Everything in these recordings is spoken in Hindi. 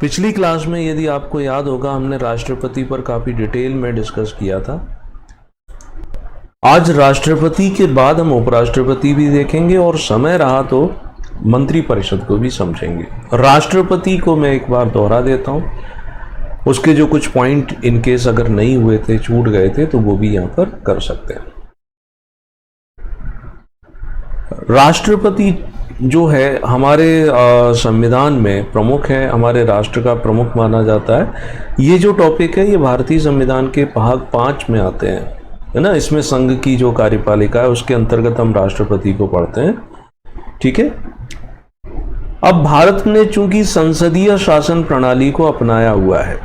पिछली क्लास में यदि आपको याद होगा हमने राष्ट्रपति पर काफ़ी डिटेल में डिस्कस किया था। आज राष्ट्रपति के बाद हम उपराष्ट्रपति भी देखेंगे और समय रहा तो मंत्रिपरिषद को भी समझेंगे। राष्ट्रपति को मैं एक बार दोहरा देता हूँ, उसके जो कुछ पॉइंट इन केस अगर नहीं हुए थे, छूट गए थे, तो वो भी यहाँ पर कर सकते हैं। राष्ट्रपति जो है हमारे संविधान में प्रमुख है, हमारे राष्ट्र का प्रमुख माना जाता है। ये जो टॉपिक है ये भारतीय संविधान के भाग 5 में आते हैं, है ना। इसमें संघ की जो कार्यपालिका है उसके अंतर्गत हम राष्ट्रपति को पढ़ते हैं, ठीक है। अब भारत ने चूंकि संसदीय शासन प्रणाली को अपनाया हुआ है,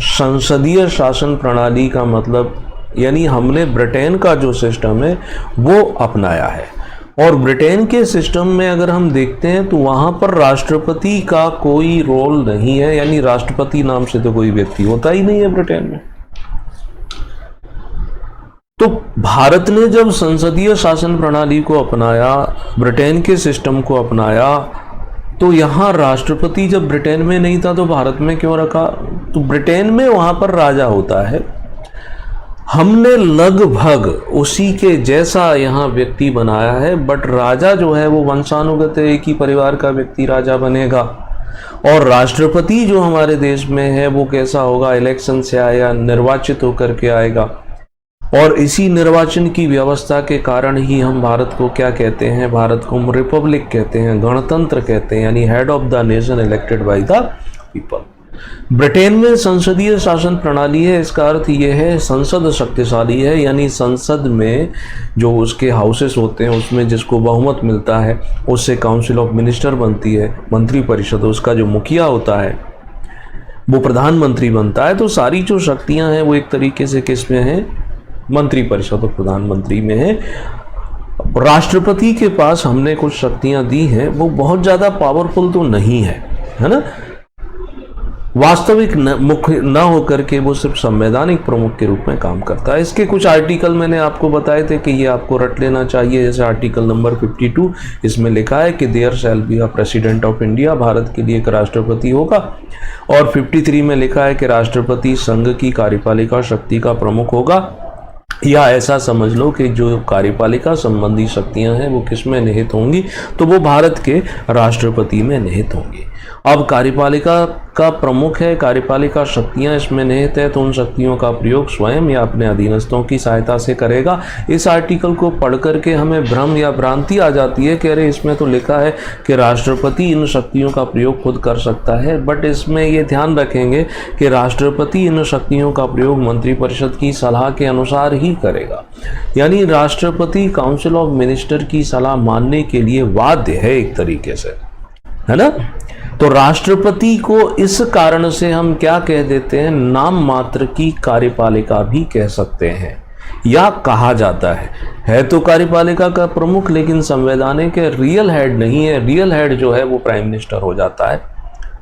संसदीय शासन प्रणाली का मतलब यानी हमने ब्रिटेन का जो सिस्टम है वो अपनाया है। और ब्रिटेन के सिस्टम में अगर हम देखते हैं तो वहां पर राष्ट्रपति का कोई रोल नहीं है, यानी राष्ट्रपति नाम से तो कोई व्यक्ति होता ही नहीं है ब्रिटेन में। तो भारत ने जब संसदीय शासन प्रणाली को अपनाया, ब्रिटेन के सिस्टम को अपनाया, तो यहाँ राष्ट्रपति जब ब्रिटेन में नहीं था तो भारत में क्यों रखा? तो ब्रिटेन में वहां पर राजा होता है, हमने लगभग उसी के जैसा यहाँ व्यक्ति बनाया है, बट राजा जो है वो वंशानुगत है, एक ही परिवार का व्यक्ति राजा बनेगा। और राष्ट्रपति जो हमारे देश में है वो कैसा होगा? इलेक्शन से आया, निर्वाचित होकर के आएगा। और इसी निर्वाचन की व्यवस्था के कारण ही हम भारत को क्या कहते हैं? भारत को हम रिपब्लिक कहते हैं, गणतंत्र कहते हैं, यानी head of the nation elected by the people. Britain में संसदीय शासन प्रणाली है, इसका अर्थ ये है संसद शक्तिशाली है, यानी संसद में जो उसके हाउसेस होते हैं उसमें जिसको बहुमत मिलता है उससे काउंसिल ऑफ मिनिस्टर बनती है, मंत्रिपरिषद, उसका जो मुखिया होता है वो प्रधानमंत्री बनता है। तो सारी जो शक्तियां हैं वो एक तरीके से किस में है? मंत्रिपरिषद और प्रधानमंत्री में है। राष्ट्रपति के पास हमने कुछ शक्तियां दी हैं, वो बहुत ज़्यादा पावरफुल तो नहीं है ना, वास्तविक मुख्य न होकर के वो सिर्फ संवैधानिक प्रमुख के रूप में काम करता है। इसके कुछ आर्टिकल मैंने आपको बताए थे कि ये आपको रट लेना चाहिए। जैसे आर्टिकल नंबर 52, इसमें लिखा है कि there shall be a president of India, Bharat के लिए एक राष्ट्रपति होगा। और 53 में लिखा है कि राष्ट्रपति संघ की कार्यपालिका शक्ति का प्रमुख होगा, या ऐसा समझ लो कि जो कार्यपालिका संबंधी शक्तियां हैं वो किस में निहित होंगी? तो वो भारत के राष्ट्रपति में निहित होंगी। अब कार्यपालिका का प्रमुख है, कार्यपालिका शक्तियां इसमें निहित है, तो उन शक्तियों का प्रयोग स्वयं या अपने अधीनस्थों की सहायता से करेगा। इस आर्टिकल को पढ़ करके हमें भ्रम या भ्रांति आ जाती है कि अरे इसमें तो लिखा है कि राष्ट्रपति इन शक्तियों का प्रयोग खुद कर सकता है, बट इसमें ये ध्यान रखेंगे कि राष्ट्रपति इन शक्तियों का प्रयोग मंत्रिपरिषद की सलाह के अनुसार ही करेगा, यानी राष्ट्रपति काउंसिल ऑफ मिनिस्टर की सलाह मानने के लिए बाध्य है एक तरीके से, है ना। तो राष्ट्रपति को इस कारण से हम क्या कह देते हैं? नाम मात्र की कार्यपालिका भी कह सकते हैं, या कहा जाता है तो कार्यपालिका का प्रमुख, लेकिन संवैधानिक रियल हेड नहीं है। रियल हेड जो है वो प्राइम मिनिस्टर हो जाता है,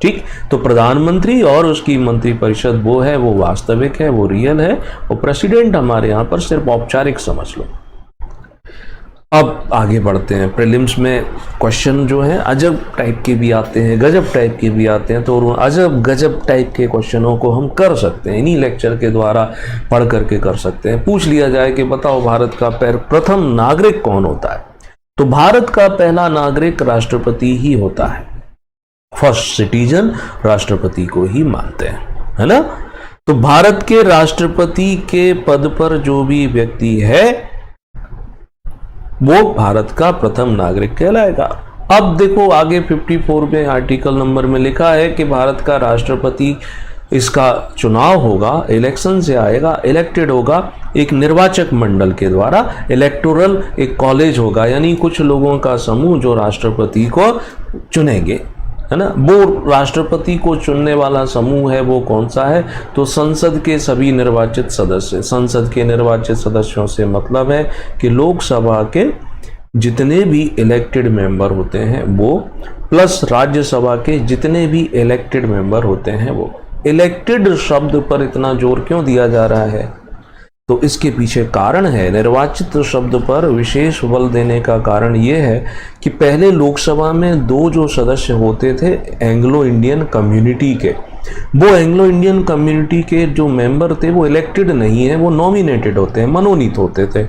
ठीक। तो प्रधानमंत्री और उसकी मंत्रिपरिषद वो है, वो वास्तविक है, वो रियल है। और प्रेसिडेंट हमारे यहाँ पर सिर्फ औपचारिक समझ लो। अब आगे बढ़ते हैं। प्रीलिम्स में क्वेश्चन जो है अजब टाइप के भी आते हैं, गजब टाइप के भी आते हैं, तो अजब गजब टाइप के क्वेश्चनों को हम कर सकते हैं, इन्हीं लेक्चर के द्वारा पढ़ करके कर सकते हैं। पूछ लिया जाए कि बताओ भारत का प्रथम नागरिक कौन होता है? तो भारत का पहला नागरिक राष्ट्रपति ही होता है। फर्स्ट सिटीजन राष्ट्रपति को ही मानते हैं, है ना। तो भारत के राष्ट्रपति के पद पर जो भी व्यक्ति है वो भारत का प्रथम नागरिक कहलाएगा। अब देखो आगे 54 में आर्टिकल नंबर में लिखा है कि भारत का राष्ट्रपति, इसका चुनाव होगा, इलेक्शन से आएगा, इलेक्टेड होगा एक निर्वाचक मंडल के द्वारा। इलेक्टोरल एक कॉलेज होगा, यानी कुछ लोगों का समूह जो राष्ट्रपति को चुनेंगे, है ना। वो राष्ट्रपति को चुनने वाला समूह है वो कौन सा है? तो संसद के सभी निर्वाचित सदस्य। संसद के निर्वाचित सदस्यों से मतलब है कि लोकसभा के जितने भी इलेक्टेड मेंबर होते हैं वो, प्लस राज्यसभा के जितने भी इलेक्टेड मेंबर होते हैं वो। इलेक्टेड शब्द पर इतना जोर क्यों दिया जा रहा है? तो इसके पीछे कारण है, निर्वाचित शब्द पर विशेष बल देने का कारण ये है कि पहले लोकसभा में 2 जो सदस्य होते थे एंग्लो इंडियन कम्युनिटी के, वो एंग्लो इंडियन कम्युनिटी के जो मेंबर थे वो इलेक्टेड नहीं है, वो नॉमिनेटेड होते हैं, मनोनीत होते थे।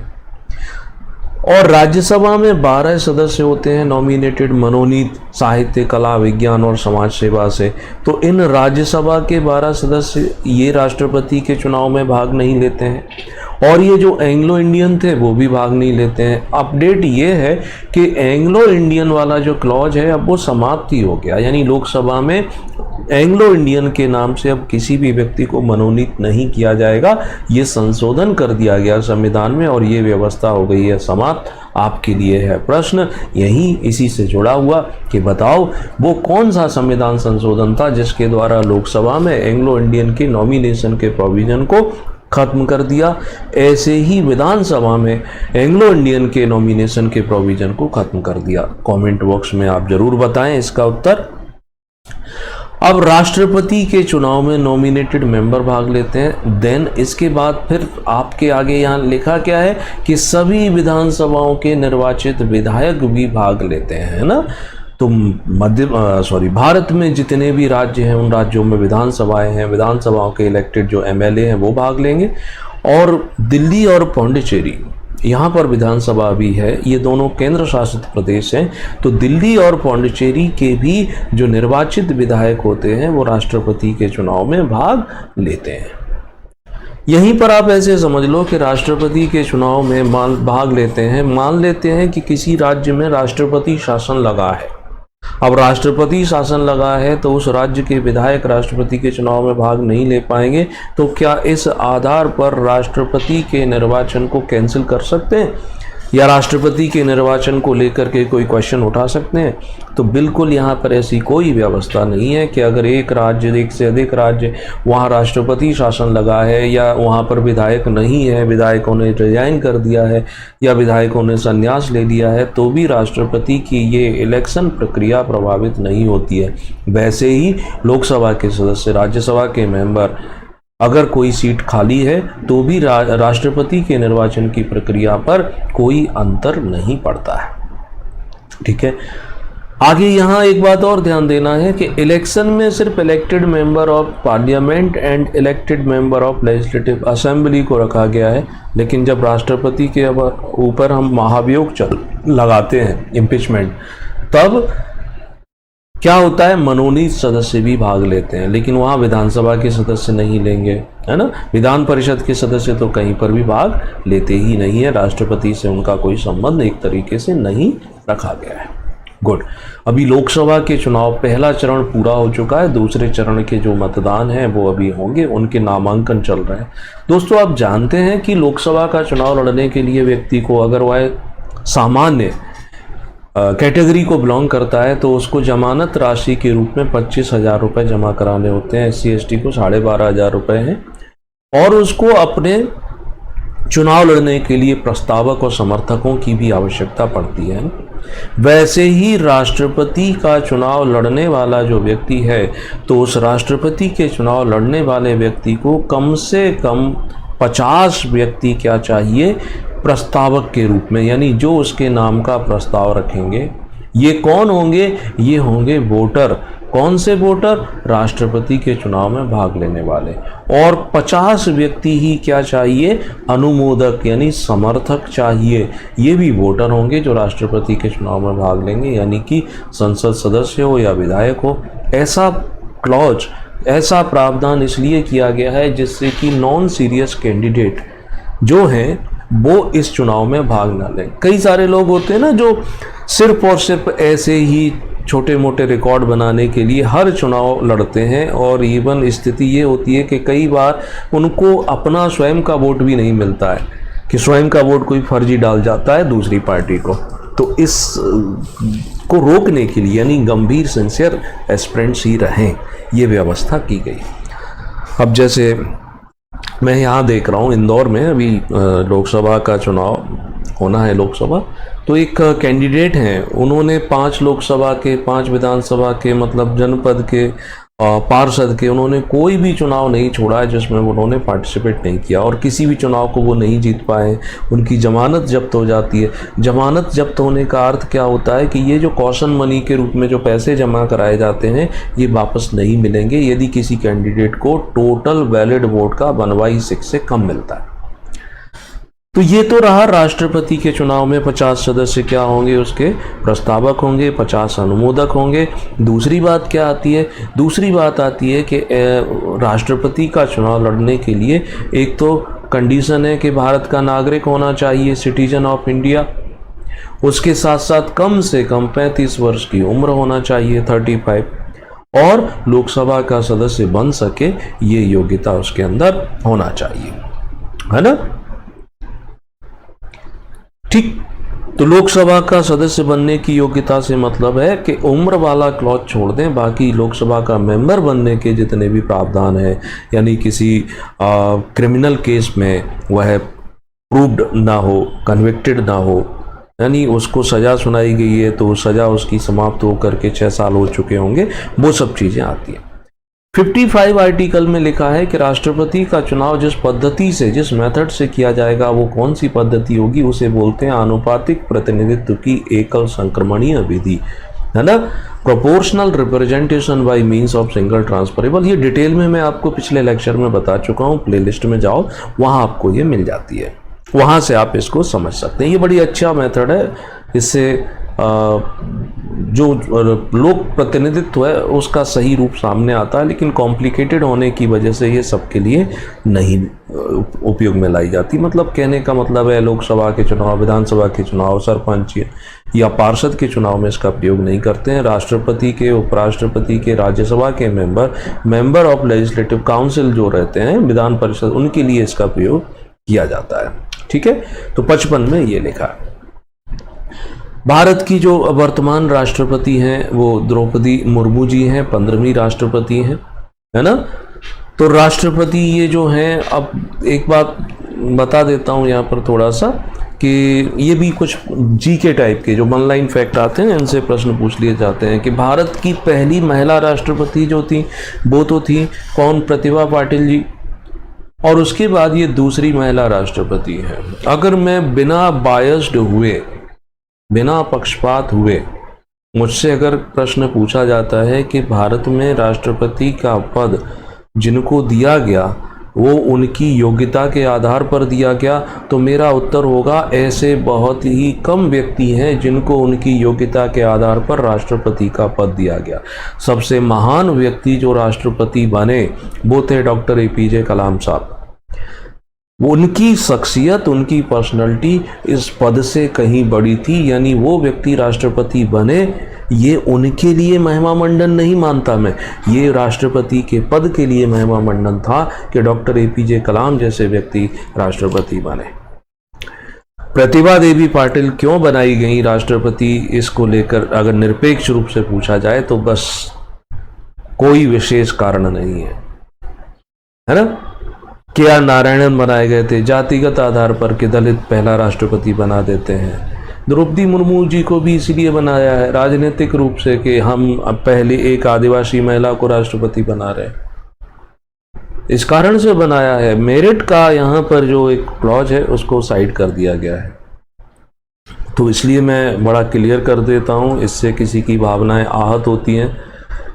और राज्यसभा में 12 सदस्य होते हैं नॉमिनेटेड, मनोनीत, साहित्य, कला, विज्ञान और समाज सेवा से। तो इन राज्यसभा के 12 सदस्य ये राष्ट्रपति के चुनाव में भाग नहीं लेते हैं, और ये जो एंग्लो इंडियन थे वो भी भाग नहीं लेते हैं। अपडेट ये है कि एंग्लो इंडियन वाला जो क्लॉज है अब वो समाप्ति हो गया, यानी लोकसभा में एंग्लो इंडियन के नाम से अब किसी भी व्यक्ति को मनोनीत नहीं किया जाएगा। ये संशोधन कर दिया गया संविधान में और ये व्यवस्था हो गई है समाप्त। आपके लिए है प्रश्न यही इसी से जुड़ा हुआ कि बताओ वो कौन सा संविधान संशोधन था जिसके द्वारा लोकसभा में एंग्लो इंडियन के नॉमिनेशन के प्रोविजन को खत्म कर दिया। ऐसे ही विधानसभा में एंग्लो इंडियन के नॉमिनेशन के प्रोविजन को खत्म कर दिया। कमेंट बॉक्स में आप जरूर बताएं इसका उत्तर। अब राष्ट्रपति के चुनाव में नॉमिनेटेड मेंबर भाग लेते हैं। देन इसके बाद फिर आपके आगे यहाँ लिखा क्या है कि सभी विधानसभाओं के निर्वाचित विधायक भी भाग लेते हैं, है ना। तो भारत में जितने भी राज्य हैं उन राज्यों में विधानसभाएं हैं, विधानसभाओं के इलेक्टेड जो एमएलए हैं वो भाग लेंगे। और दिल्ली और पौंडीचेरी यहाँ पर विधानसभा भी है, ये दोनों केंद्र शासित प्रदेश हैं। तो दिल्ली और पौंडीचेरी के भी जो निर्वाचित विधायक होते हैं वो राष्ट्रपति के चुनाव में भाग लेते हैं। यहीं पर आप ऐसे समझ लो कि राष्ट्रपति के चुनाव में भाग लेते हैं, मान लेते हैं कि किसी राज्य में राष्ट्रपति शासन लगा है। अब राष्ट्रपति शासन लगा है तो उस राज्य के विधायक राष्ट्रपति के चुनाव में भाग नहीं ले पाएंगे, तो क्या इस आधार पर राष्ट्रपति के निर्वाचन को कैंसिल कर सकते हैं या राष्ट्रपति के निर्वाचन को लेकर के कोई क्वेश्चन उठा सकते हैं? तो बिल्कुल यहाँ पर ऐसी कोई व्यवस्था नहीं है कि अगर एक राज्य, एक से अधिक राज्य वहाँ राष्ट्रपति शासन लगा है या वहाँ पर विधायक नहीं है, विधायकों ने रिजाइन कर दिया है या विधायकों ने संन्यास ले लिया है, तो भी राष्ट्रपति की ये इलेक्शन प्रक्रिया प्रभावित नहीं होती है। वैसे ही लोकसभा के सदस्य, राज्यसभा के मेंबर, अगर कोई सीट खाली है तो भी राष्ट्रपति के निर्वाचन की प्रक्रिया पर कोई अंतर नहीं पड़ता है। ठीक है, आगे यहाँ एक बात और ध्यान देना है कि इलेक्शन में सिर्फ elected member of parliament and elected member of legislative assembly को रखा गया है, लेकिन जब राष्ट्रपति के ऊपर हम महाभियोग लगाते हैं, इम्पीचमेंट, तब क्या होता है, मनोनीत सदस्य भी भाग लेते हैं, लेकिन वहाँ विधानसभा के सदस्य नहीं लेंगे, है ना। विधान परिषद के सदस्य तो कहीं पर भी भाग लेते ही नहीं है, राष्ट्रपति से उनका कोई संबंध एक तरीके से नहीं रखा गया है। गुड। अभी लोकसभा के चुनाव पहला चरण पूरा हो चुका है, दूसरे चरण के जो मतदान हैं वो अभी होंगे, उनके नामांकन चल रहे हैं। दोस्तों, आप जानते हैं कि लोकसभा का चुनाव लड़ने के लिए व्यक्ति को, अगर वह सामान्य कैटेगरी को बिलोंग करता है, तो उसको जमानत राशि के रूप में 25,000 रुपये जमा कराने होते हैं। SC ST को 12,500 रुपये हैं, और उसको अपने चुनाव लड़ने के लिए प्रस्तावक और समर्थकों की भी आवश्यकता पड़ती है। वैसे ही राष्ट्रपति का चुनाव लड़ने वाला जो व्यक्ति है, तो उस राष्ट्रपति के चुनाव लड़ने वाले व्यक्ति को कम से कम 50 व्यक्ति क्या चाहिए, प्रस्तावक के रूप में, यानी जो उसके नाम का प्रस्ताव रखेंगे। ये कौन होंगे? ये होंगे वोटर। कौन से वोटर? राष्ट्रपति के चुनाव में भाग लेने वाले। और 50 व्यक्ति ही क्या चाहिए? अनुमोदक, यानी समर्थक चाहिए। ये भी वोटर होंगे जो राष्ट्रपति के चुनाव में भाग लेंगे, यानी कि संसद सदस्य हो या विधायक हो। ऐसा क्लॉज, ऐसा प्रावधान इसलिए किया गया है जिससे कि नॉन सीरियस कैंडिडेट जो हैं वो इस चुनाव में भाग ना लें। कई सारे लोग होते हैं ना जो सिर्फ और सिर्फ ऐसे ही छोटे मोटे रिकॉर्ड बनाने के लिए हर चुनाव लड़ते हैं, और इवन स्थिति ये होती है कि कई बार उनको अपना स्वयं का वोट भी नहीं मिलता है, कि स्वयं का वोट कोई फर्जी डाल जाता है दूसरी पार्टी को। तो इस को रोकने के लिए, यानी गंभीर सिंसियर एस्पिरेंट्स ही रहें, ये व्यवस्था की गई। अब जैसे मैं यहाँ देख रहा हूँ इंदौर में अभी लोकसभा का चुनाव होना है लोकसभा, तो एक कैंडिडेट हैं, उन्होंने 5 लोकसभा के, 5 विधानसभा के, मतलब जनपद के पार्षद के, उन्होंने कोई भी चुनाव नहीं छोड़ा है जिसमें उन्होंने पार्टिसिपेट नहीं किया, और किसी भी चुनाव को वो नहीं जीत पाए। उनकी जमानत जब्त हो जाती है। जमानत जब्त होने का अर्थ क्या होता है कि ये जो कॉशन मनी के रूप में जो पैसे जमा कराए जाते हैं ये वापस नहीं मिलेंगे यदि किसी कैंडिडेट को टोटल वैलिड वोट का 1/6 से कम मिलता है। तो ये तो रहा राष्ट्रपति के चुनाव में 50 सदस्य क्या होंगे, उसके प्रस्तावक होंगे, 50 अनुमोदक होंगे। दूसरी बात क्या आती है? दूसरी बात आती है कि राष्ट्रपति का चुनाव लड़ने के लिए एक तो कंडीशन है कि भारत का नागरिक होना चाहिए, सिटीजन ऑफ इंडिया। उसके साथ साथ कम से कम 35 वर्ष की उम्र होना चाहिए, 35, और लोकसभा का सदस्य बन सके ये योग्यता उसके अंदर होना चाहिए, है ना। ठीक, तो लोकसभा का सदस्य बनने की योग्यता से मतलब है कि उम्र वाला क्लॉज छोड़ दें, बाकी लोकसभा का मेंबर बनने के जितने भी प्रावधान हैं, यानी किसी क्रिमिनल केस में वह प्रूव्ड ना हो, कन्विक्टेड ना हो, यानी उसको सज़ा सुनाई गई है तो सज़ा उसकी समाप्त होकर के 6 साल हो चुके होंगे, वो सब चीज़ें आती हैं। 55 आर्टिकल में लिखा है कि राष्ट्रपति का चुनाव जिस पद्धति से, जिस मेथड से किया जाएगा, वो कौन सी पद्धति होगी, उसे बोलते हैं आनुपातिक प्रतिनिधित्व की एकल संक्रमणीय विधि, है ना। Proportional representation by means of single transferable. ये डिटेल में मैं आपको पिछले लेक्चर में बता चुका हूँ, प्लेलिस्ट में जाओ, वहाँ आपको ये मिल जाती है, वहाँ से आप इसको समझ सकते हैं। ये बड़ी अच्छा मेथड है, इससे जो लोक प्रतिनिधित्व है उसका सही रूप सामने आता है, लेकिन कॉम्प्लिकेटेड होने की वजह से ये सबके लिए नहीं उपयोग में लाई जाती। मतलब कहने का मतलब है लोकसभा के चुनाव, विधानसभा के चुनाव, सरपंच या पार्षद के चुनाव में इसका प्रयोग नहीं करते हैं। राष्ट्रपति के, उपराष्ट्रपति के, राज्यसभा के मेंबर ऑफ लेजिस्लेटिव काउंसिल जो रहते हैं, विधान परिषद, उनके लिए इसका प्रयोग किया जाता है। ठीक है, तो 55 में ये लिखा है। भारत की जो वर्तमान राष्ट्रपति हैं वो द्रौपदी मुर्मू जी हैं, 15वीं राष्ट्रपति हैं, है ना। तो राष्ट्रपति ये जो हैं, अब एक बात बता देता हूँ यहाँ पर थोड़ा सा, कि ये भी कुछ जीके टाइप के जो 1 लाइन फैक्ट आते हैं, इनसे प्रश्न पूछ लिए जाते हैं कि भारत की पहली महिला राष्ट्रपति जो थी वो तो थी कौन? प्रतिभा पाटिल जी, और उसके बाद ये दूसरी महिला राष्ट्रपति हैं। अगर मैं बिना बायस्ड हुए, बिना पक्षपात हुए, मुझसे अगर प्रश्न पूछा जाता है कि भारत में राष्ट्रपति का पद जिनको दिया गया वो उनकी योग्यता के आधार पर दिया गया, तो मेरा उत्तर होगा ऐसे बहुत ही कम व्यक्ति हैं जिनको उनकी योग्यता के आधार पर राष्ट्रपति का पद दिया गया। सबसे महान व्यक्ति जो राष्ट्रपति बने वो थे डॉक्टर APJ कलाम साहब। उनकी शख्सियत, उनकी पर्सनैलिटी इस पद से कहीं बड़ी थी, यानी वो व्यक्ति राष्ट्रपति बने ये उनके लिए महिमा मंडन नहीं मानता मैं, ये राष्ट्रपति के पद के लिए महिमा मंडन था कि डॉक्टर APJ कलाम जैसे व्यक्ति राष्ट्रपति बने। प्रतिभा देवी पाटिल क्यों बनाई गई राष्ट्रपति, इसको लेकर अगर निरपेक्ष रूप से पूछा जाए तो बस कोई विशेष कारण नहीं है ना। KR नारायणन बनाए गए थे जातिगत आधार पर कि दलित पहला राष्ट्रपति बना देते हैं। द्रौपदी मुर्मू जी को भी इसलिए बनाया है राजनीतिक रूप से कि हम अब पहले एक आदिवासी महिला को राष्ट्रपति बना रहे, इस कारण से बनाया है। मेरिट का यहाँ पर जो एक क्लॉज है उसको साइड कर दिया गया है, तो इसलिए मैं बड़ा क्लियर कर देता हूँ, इससे किसी की भावनाएं आहत होती हैं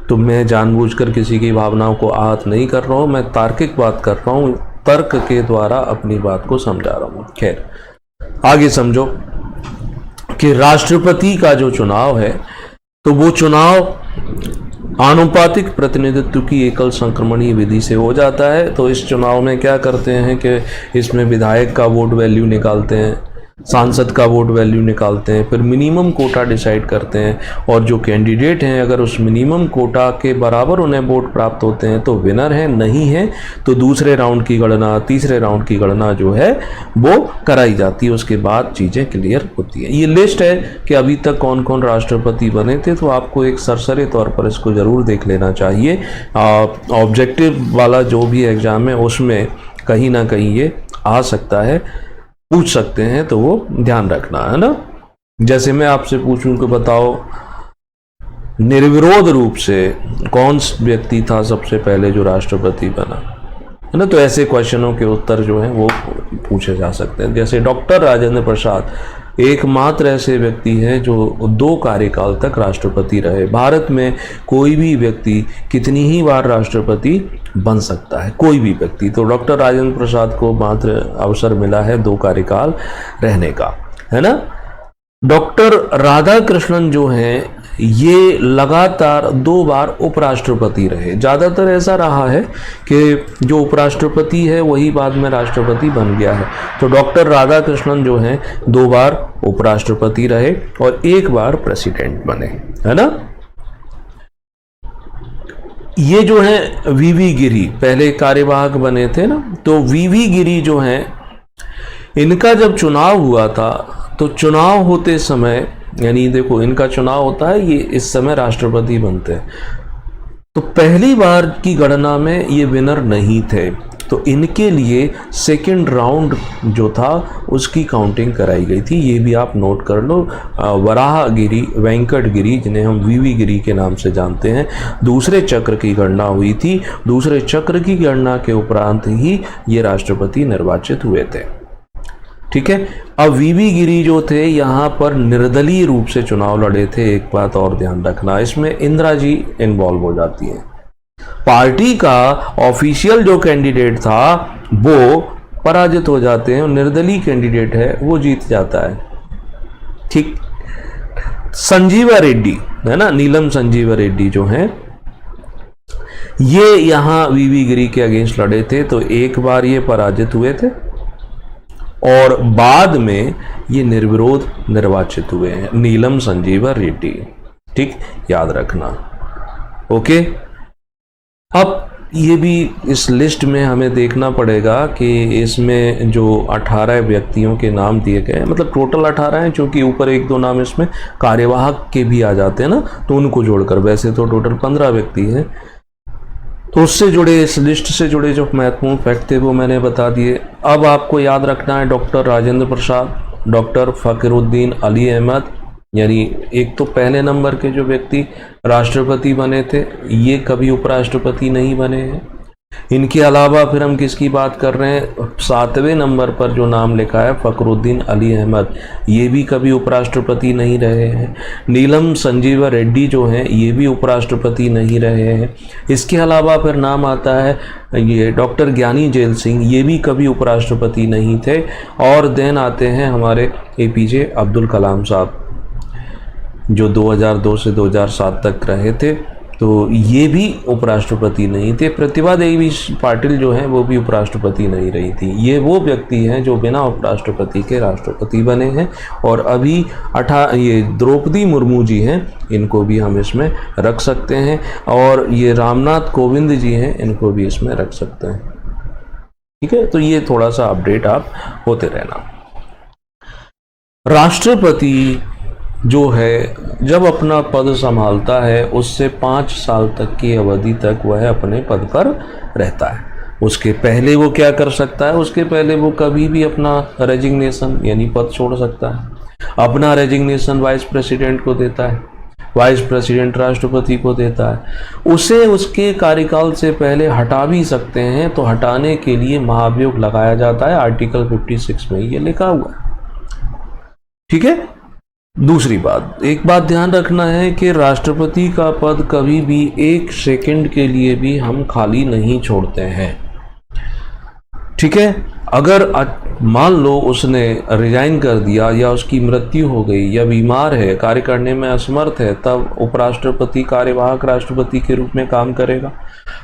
तो मैं जानबूझकर किसी की भावनाओं को आहत नहीं कर रहा हूँ, मैं तार्किक बात कर रहा हूँ, तर्क के द्वारा अपनी बात को समझा रहा हूँ। खैर आगे समझो कि राष्ट्रपति का जो चुनाव है तो वो चुनाव आनुपातिक प्रतिनिधित्व की एकल संक्रमणीय विधि से हो जाता है। तो इस चुनाव में क्या करते हैं कि इसमें विधायक का वोट वैल्यू निकालते हैं, सांसद का वोट वैल्यू निकालते हैं, फिर मिनिमम कोटा डिसाइड करते हैं, और जो कैंडिडेट हैं अगर उस मिनिमम कोटा के बराबर उन्हें वोट प्राप्त होते हैं तो विनर है, नहीं है तो दूसरे राउंड की गणना, तीसरे राउंड की गणना जो है वो कराई जाती है। उसके बाद चीज़ें क्लियर होती है। ये लिस्ट है कि अभी तक कौन कौन राष्ट्रपति बने थे, तो आपको एक सरसरे तौर पर इसको ज़रूर देख लेना चाहिए। ऑब्जेक्टिव वाला जो भी एग्ज़ाम है उसमें कहीं ना कहीं ये आ सकता है, पूछ सकते हैं, तो वो ध्यान रखना है ना। जैसे मैं आपसे पूछूं कि बताओ निर्विरोध रूप से कौन व्यक्ति था सबसे पहले जो राष्ट्रपति बना, है ना। तो ऐसे क्वेश्चनों के उत्तर जो हैं वो पूछे जा सकते हैं। जैसे डॉक्टर राजेंद्र प्रसाद एकमात्र ऐसे व्यक्ति हैं जो 2 कार्यकाल तक राष्ट्रपति रहे। भारत में कोई भी व्यक्ति कितनी ही बार राष्ट्रपति बन सकता है, कोई भी व्यक्ति। तो डॉक्टर राजेंद्र प्रसाद को मात्र अवसर मिला है 2 कार्यकाल रहने का, है ना। डॉक्टर राधाकृष्णन जो हैं ये लगातार 2 बार उपराष्ट्रपति रहे। ज़्यादातर ऐसा रहा है कि जो उपराष्ट्रपति है वही बाद में राष्ट्रपति बन गया है। तो डॉक्टर राधाकृष्णन जो हैं 2 बार उपराष्ट्रपति रहे और 1 बार प्रेसिडेंट बने, है ना। ये जो है वीवी गिरी पहले कार्यवाहक बने थे ना। तो वीवी गिरी जो हैं इनका जब चुनाव हुआ था तो चुनाव होते समय, यानी देखो इनका चुनाव होता है, ये इस समय राष्ट्रपति बनते हैं। तो पहली बार की गणना में ये विनर नहीं थे, तो इनके लिए सेकंड राउंड जो था उसकी काउंटिंग कराई गई थी। ये भी आप नोट कर लो। वराह गिरी, वेंकट गिरी, जिन्हें हम वीवी गिरी के नाम से जानते हैं, दूसरे चक्र की गणना हुई थी। दूसरे चक्र की गणना के उपरांत ही ये राष्ट्रपति निर्वाचित हुए थे, ठीक है। अब वीवी गिरी जो थे यहाँ पर निर्दलीय रूप से चुनाव लड़े थे। एक बात और ध्यान रखना, इसमें इंदिरा जी इन्वॉल्व हो जाती हैं। पार्टी का ऑफिशियल जो कैंडिडेट था वो पराजित हो जाते हैं और निर्दलीय कैंडिडेट है वो जीत जाता है, ठीक। संजीवा रेड्डी, है ना, नीलम संजीवा रेड्डी जो हैं ये यहाँ वीवी गिरी के अगेंस्ट लड़े थे। तो 1 बार ये पराजित हुए थे और बाद में ये निर्विरोध निर्वाचित हुए हैं, नीलम संजीवा रेड्डी, ठीक, याद रखना। ओके, अब ये भी इस लिस्ट में हमें देखना पड़ेगा कि इसमें जो 18 व्यक्तियों के नाम दिए गए, मतलब टोटल 18 हैं, क्योंकि ऊपर 1-2 नाम इसमें कार्यवाहक के भी आ जाते हैं ना, तो उनको जोड़कर वैसे तो टोटल 15 व्यक्ति हैं। तो उससे जुड़े, इस लिस्ट से जुड़े जो महत्वपूर्ण फैक्ट थे वो मैंने बता दिए। अब आपको याद रखना है डॉक्टर राजेंद्र प्रसाद, डॉक्टर फ़खरुद्दीन अली अहमद, यानी एक तो पहले नंबर के जो व्यक्ति राष्ट्रपति बने थे, ये कभी उपराष्ट्रपति नहीं बने हैं। इनके अलावा फिर हम किसकी बात कर रहे हैं, 7वें नंबर पर जो नाम लिखा है फ़खरुद्दीन अली अहमद, ये भी कभी उपराष्ट्रपति नहीं रहे हैं। नीलम संजीवा रेड्डी जो हैं ये भी उपराष्ट्रपति नहीं रहे हैं। इसके अलावा फिर नाम आता है ये डॉक्टर ज्ञानी जेल सिंह, ये भी कभी उपराष्ट्रपति नहीं थे। और देन आते हैं हमारे APJ अब्दुल कलाम साहब, जो 2002 से 2007 तक रहे थे, तो ये भी उपराष्ट्रपति नहीं थे। प्रतिभा देवी पाटिल जो हैं वो भी उपराष्ट्रपति नहीं रही थी। ये वो व्यक्ति हैं जो बिना उपराष्ट्रपति के राष्ट्रपति बने हैं। और अभी ये द्रौपदी मुर्मू जी हैं, इनको भी हम इसमें रख सकते हैं। और ये रामनाथ कोविंद जी हैं, इनको भी इसमें रख सकते हैं, ठीक है। तो ये थोड़ा सा अपडेट आप होते रहना। राष्ट्रपति जो है जब अपना पद संभालता है उससे 5 साल तक की अवधि तक वह अपने पद पर रहता है। उसके पहले वो क्या कर सकता है, उसके पहले वो कभी भी अपना रेजिग्नेशन यानी पद छोड़ सकता है। अपना रेजिग्नेशन वाइस प्रेसिडेंट को देता है, वाइस प्रेसिडेंट राष्ट्रपति को देता है। उसे उसके कार्यकाल से पहले हटा भी सकते हैं, तो हटाने के लिए महाभियोग लगाया जाता है। आर्टिकल 56 में ये लिखा हुआ है, ठीक है। दूसरी बात, एक बात ध्यान रखना है कि राष्ट्रपति का पद कभी भी 1 सेकंड के लिए भी हम खाली नहीं छोड़ते हैं, ठीक है। अगर मान लो उसने रिजाइन कर दिया या उसकी मृत्यु हो गई या बीमार है, कार्य करने में असमर्थ है, तब उपराष्ट्रपति कार्यवाहक राष्ट्रपति के रूप में काम करेगा।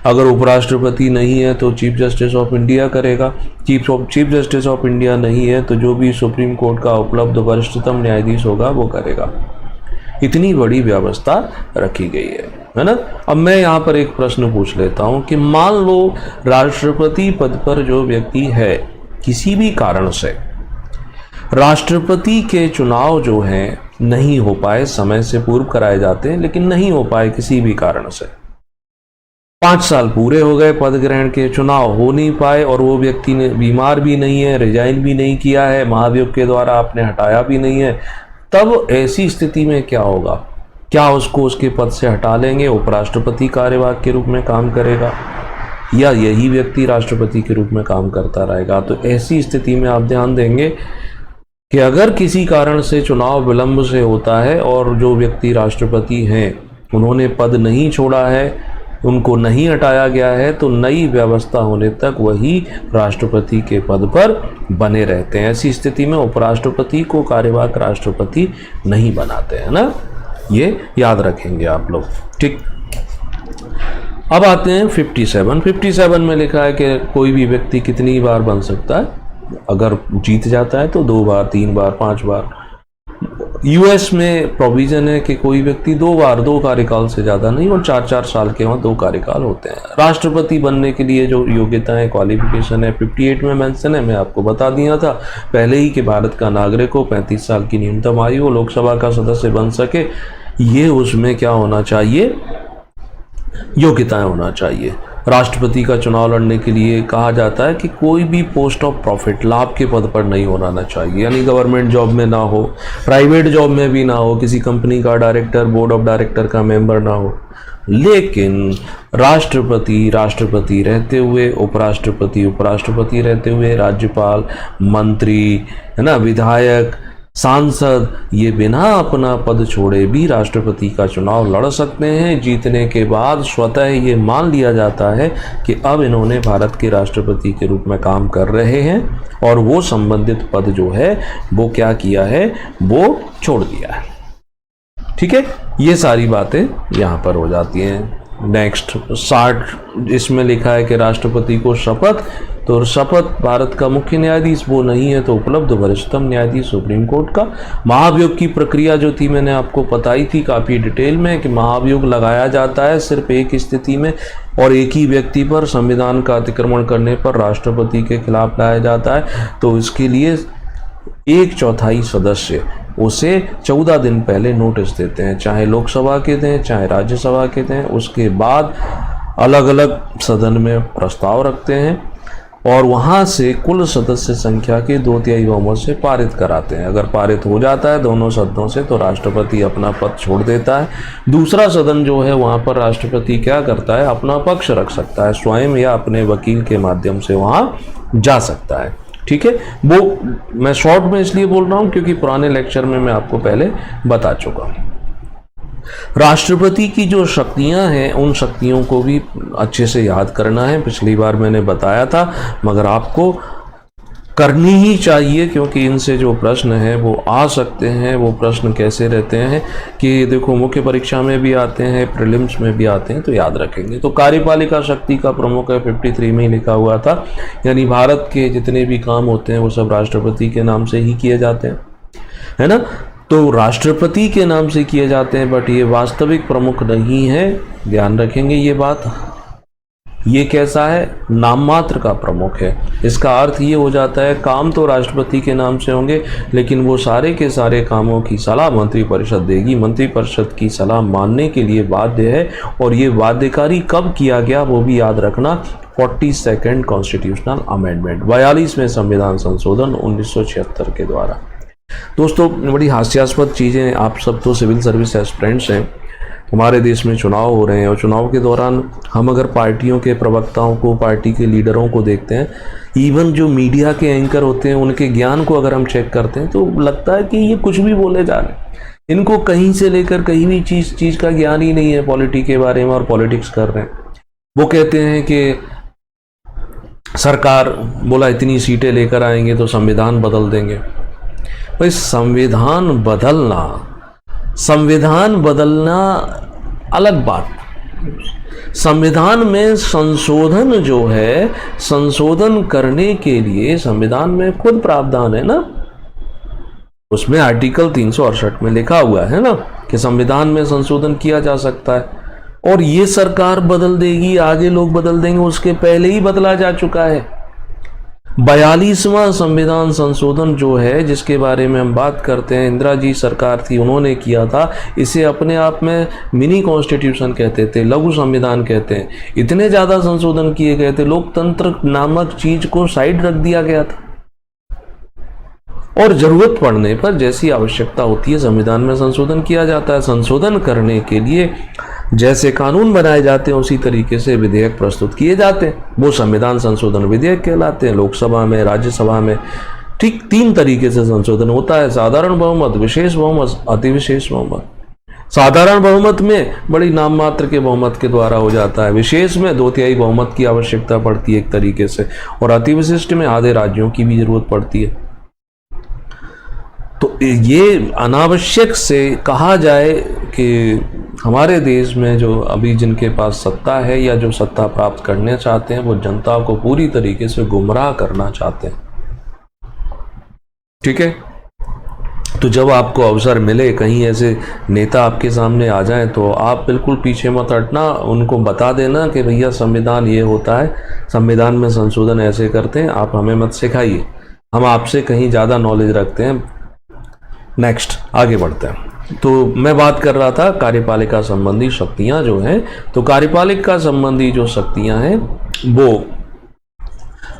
अगर उपराष्ट्रपति नहीं है तो चीफ जस्टिस ऑफ इंडिया करेगा। चीफ जस्टिस ऑफ इंडिया नहीं है तो जो भी सुप्रीम कोर्ट का उपलब्ध वरिष्ठतम न्यायाधीश होगा वो करेगा। इतनी बड़ी व्यवस्था रखी गई है ना। अब मैं यहाँ पर एक प्रश्न पूछ लेता हूँ कि मान लो राष्ट्रपति पद पर जो व्यक्ति है किसी भी कारण से राष्ट्रपति के चुनाव जो हैं नहीं हो पाए, समय से पूर्व कराए जाते हैं लेकिन नहीं हो पाए किसी भी कारण से, 5 साल पूरे हो गए पद ग्रहण के, चुनाव हो नहीं पाए और वो व्यक्ति ने बीमार भी नहीं है, रिजाइन भी नहीं किया है, महाभियोग के द्वारा आपने हटाया भी नहीं है, तब ऐसी स्थिति में क्या होगा, क्या उसको उसके पद से हटा लेंगे, उपराष्ट्रपति कार्यवाहक के रूप में काम करेगा, या यही व्यक्ति राष्ट्रपति के रूप में काम करता रहेगा। तो ऐसी स्थिति में आप ध्यान देंगे कि अगर किसी कारण से चुनाव विलंब से होता है और जो व्यक्ति राष्ट्रपति हैं उन्होंने पद नहीं छोड़ा है, उनको नहीं हटाया गया है, तो नई व्यवस्था होने तक वही राष्ट्रपति के पद पर बने रहते हैं। ऐसी स्थिति में उपराष्ट्रपति को कार्यवाहक राष्ट्रपति नहीं बनाते हैं ना, ये याद रखेंगे आप लोग। ठीक, अब आते हैं 57 में लिखा है कि कोई भी व्यक्ति कितनी बार बन सकता है, अगर जीत जाता है तो 2 बार, 3 बार, 5 बार। यूएस में प्रोविजन है कि कोई व्यक्ति 2 बार, 2 कार्यकाल से ज़्यादा नहीं, और 4-4 साल के वहाँ 2 कार्यकाल होते हैं। राष्ट्रपति बनने के लिए जो योग्यता है, क्वालिफिकेशन है, 58 में मेंशन है, मैं आपको बता दिया था पहले ही कि भारत का नागरिक हो, 35 साल की न्यूनतम आयु हो, लोकसभा का सदस्य बन सके, ये उसमें क्या होना चाहिए, योग्यताएं होना चाहिए। राष्ट्रपति का चुनाव लड़ने के लिए कहा जाता है कि कोई भी पोस्ट ऑफ प्रॉफिट, लाभ के पद पर नहीं होना चाहिए, यानी गवर्नमेंट जॉब में ना हो, प्राइवेट जॉब में भी ना हो, किसी कंपनी का डायरेक्टर, बोर्ड ऑफ डायरेक्टर का मेंबर ना हो। लेकिन राष्ट्रपति रहते हुए, उपराष्ट्रपति रहते हुए, राज्यपाल, मंत्री, है ना, विधायक, सांसद, ये बिना अपना पद छोड़े भी राष्ट्रपति का चुनाव लड़ सकते हैं। जीतने के बाद स्वतः ये मान लिया जाता है कि अब इन्होंने भारत के राष्ट्रपति के रूप में काम कर रहे हैं और वो संबंधित पद जो है वो क्या किया है, वो छोड़ दिया है। ठीक है, ये सारी बातें यहाँ पर हो जाती हैं। नेक्स्ट 60, इसमें लिखा है कि राष्ट्रपति को शपथ, तो शपथ भारत का मुख्य न्यायाधीश वो नहीं है तो उपलब्ध वरिष्ठतम न्यायाधीश सुप्रीम कोर्ट का। महाभियोग की प्रक्रिया जो थी मैंने आपको बताई थी काफ़ी डिटेल में कि महाभियोग लगाया जाता है सिर्फ एक स्थिति में और एक ही व्यक्ति पर, संविधान का अतिक्रमण करने पर राष्ट्रपति के खिलाफ लाया जाता है। तो इसके लिए 1/4 सदस्य उसे 14 दिन पहले नोटिस देते हैं, चाहे लोकसभा के दें चाहे राज्यसभा के दें। उसके बाद अलग अलग सदन में प्रस्ताव रखते हैं और वहाँ से कुल सदस्य संख्या के 2/3 बहुमत से पारित कराते हैं। अगर पारित हो जाता है दोनों सदनों से तो राष्ट्रपति अपना पद छोड़ देता है। दूसरा सदन जो है वहाँ पर राष्ट्रपति क्या करता है, अपना पक्ष रख सकता है, स्वयं या अपने वकील के माध्यम से वहाँ जा सकता है। ठीक है, वो मैं शॉर्ट में इसलिए बोल रहा हूँ क्योंकि पुराने लेक्चर में मैं आपको पहले बता चुका हूँ। राष्ट्रपति की जो शक्तियां हैं उन शक्तियों को भी अच्छे से याद करना है, पिछली बार मैंने बताया था, मगर आपको करनी ही चाहिए क्योंकि इनसे जो प्रश्न है वो आ सकते हैं। वो प्रश्न कैसे रहते हैं कि देखो मुख्य परीक्षा में भी आते हैं, प्रीलिम्स में भी आते हैं, तो याद रखेंगे। तो कार्यपालिका शक्ति का प्रमुख है, 53 में ही लिखा हुआ था, यानी भारत के जितने भी काम होते हैं वो सब राष्ट्रपति के नाम से ही किए जाते हैं, है ना। तो राष्ट्रपति के नाम से किए जाते हैं बट ये वास्तविक प्रमुख नहीं है, ध्यान रखेंगे ये बात। ये कैसा है, नाम मात्र का प्रमुख है। इसका अर्थ ये हो जाता है काम तो राष्ट्रपति के नाम से होंगे लेकिन वो सारे के सारे कामों की सलाह मंत्रिपरिषद देगी। मंत्रिपरिषद की सलाह मानने के लिए बाध्य है और ये बाध्यकारी कब किया गया वो भी याद रखना, 42nd कॉन्स्टिट्यूशनल अमेंडमेंट, 42वें संविधान संशोधन 1976 के द्वारा। दोस्तों बड़ी हास्यास्पद चीज़ें, आप सब तो सिविल सर्विस एस्पिरेंट्स हैं, हमारे देश में चुनाव हो रहे हैं और चुनाव के दौरान हम अगर पार्टियों के प्रवक्ताओं को, पार्टी के लीडरों को देखते हैं, इवन जो मीडिया के एंकर होते हैं उनके ज्ञान को अगर हम चेक करते हैं तो लगता है कि ये कुछ भी बोले जा रहे हैं, इनको कहीं से लेकर कहीं भी चीज़ का ज्ञान ही नहीं है पॉलिटिक्स के बारे में और पॉलिटिक्स कर रहे हैं। वो कहते हैं कि सरकार बोला इतनी सीटें लेकर आएंगे तो संविधान बदल देंगे। भाई संविधान बदलना अलग बात, संविधान में संशोधन जो है, संशोधन करने के लिए संविधान में खुद प्रावधान है ना, उसमें आर्टिकल 368 में लिखा हुआ है ना कि संविधान में संशोधन किया जा सकता है और ये सरकार बदल देगी, आगे लोग बदल देंगे, उसके पहले ही बदला जा चुका है। 42वां संविधान संशोधन जो है जिसके बारे में हम बात करते हैं, इंदिरा जी सरकार थी उन्होंने किया था, इसे अपने आप में मिनी कॉन्स्टिट्यूशन कहते थे, लघु संविधान कहते हैं। इतने ज़्यादा संशोधन किए गए थे, लोकतंत्र नामक चीज को साइड रख दिया गया था। और जरूरत पड़ने पर जैसी आवश्यकता होती है संविधान में संशोधन किया जाता है। संशोधन करने के लिए जैसे कानून बनाए जाते हैं उसी तरीके से विधेयक प्रस्तुत किए जाते हैं, वो संविधान संशोधन विधेयक कहलाते हैं। लोकसभा में, राज्यसभा में ठीक 3 तरीके से संशोधन होता है: साधारण बहुमत, विशेष बहुमत, अति विशेष बहुमत। साधारण बहुमत में बड़ी नाम मात्र के बहुमत के द्वारा हो जाता है, विशेष में 2/3 बहुमत की आवश्यकता पड़ती है एक तरीके से, और अति विशिष्ट में आधे राज्यों की भी जरूरत पड़ती है। तो ये अनावश्यक से कहा जाए कि हमारे देश में जो अभी जिनके पास सत्ता है या जो सत्ता प्राप्त करना चाहते हैं वो जनता को पूरी तरीके से गुमराह करना चाहते हैं। ठीक है, तो जब आपको अवसर मिले, कहीं ऐसे नेता आपके सामने आ जाएं, तो आप बिल्कुल पीछे मत हटना, उनको बता देना कि भैया संविधान ये होता है, संविधान में संशोधन ऐसे करते हैं, आप हमें मत सिखाइए, हम आपसे कहीं ज़्यादा नॉलेज रखते हैं। नेक्स्ट आगे बढ़ते हैं। तो मैं बात कर रहा था कार्यपालिका संबंधी शक्तियां जो हैं, तो कार्यपालिका संबंधी जो शक्तियां हैं वो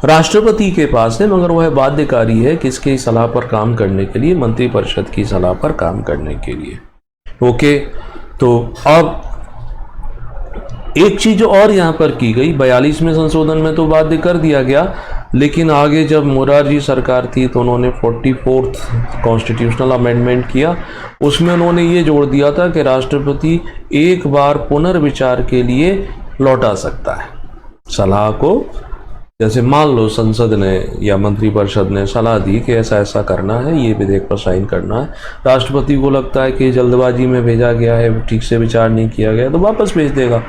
राष्ट्रपति के पास है, मगर वह बाध्यकारी है किसकी सलाह पर काम करने के लिए? मंत्रिपरिषद की सलाह पर काम करने के लिए। ओके, तो अब एक चीज और यहाँ पर की गई, 42वें संशोधन में तो बाध्य कर दिया गया, लेकिन आगे जब मोरारजी सरकार थी तो उन्होंने 44th कॉन्स्टिट्यूशनल अमेंडमेंट किया। उसमें उन्होंने ये जोड़ दिया था कि राष्ट्रपति एक बार पुनर्विचार के लिए लौटा सकता है सलाह को। जैसे मान लो संसद ने या मंत्रिपरिषद ने सलाह दी कि ऐसा ऐसा करना है, ये विधेयक पर साइन करना है, राष्ट्रपति को लगता है कि जल्दबाजी में भेजा गया है, ठीक से विचार नहीं किया गया, तो वापस भेज देगा